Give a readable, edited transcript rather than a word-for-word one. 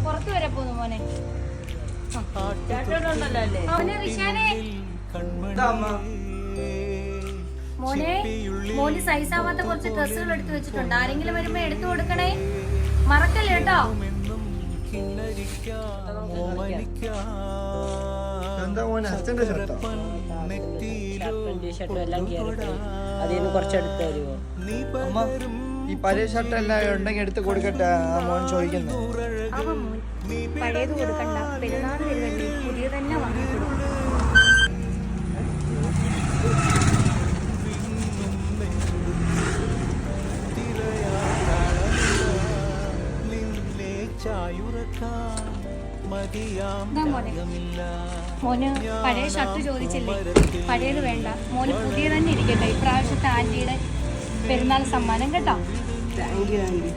പുറത്ത് വരെ പോന്നു മോനെ. മോനെ വിശാനെ, മോനെ മോന് സൈസാവാത്ത കുറച്ച് ഡ്രസ്സുകൾ എടുത്തു വെച്ചിട്ടുണ്ട്. ആരെങ്കിലും വരുമ്പോ എടുത്തു കൊടുക്കണേ, മറക്കല്ലേ കേട്ടോ. എന്താ മോനെ അച്ഛന്റെ ഷർട്ടോ? അതിന് കുറച്ചെടുത്ത് തരുമോ? അമ്മ ഈ പഴയ ഷർട്ട് എല്ലാം ഉണ്ടെങ്കിൽ എടുത്ത് കൊടുക്കട്ടെ, ആ മോൻ ചോദിക്കുന്നു. അവൻ മോൻ പഴയത് കൊടുക്കണ്ട, പെരുന്നാൾ വരുമല്ലേ, പുതിയ തന്നെ വാങ്ങി കൊടുക്കും. മോന് പഴയ ഷർട്ട് ചോദിച്ചില്ലേ, പഴയത് വേണ്ട മോന് പുതിയ തന്നെ ഇരിക്കട്ടെ. ഇപ്രാവശ്യത്തെ ആന്റിയുടെ പെരുന്നാൾ സമ്മാനം കേട്ടോ. Thank you aunty.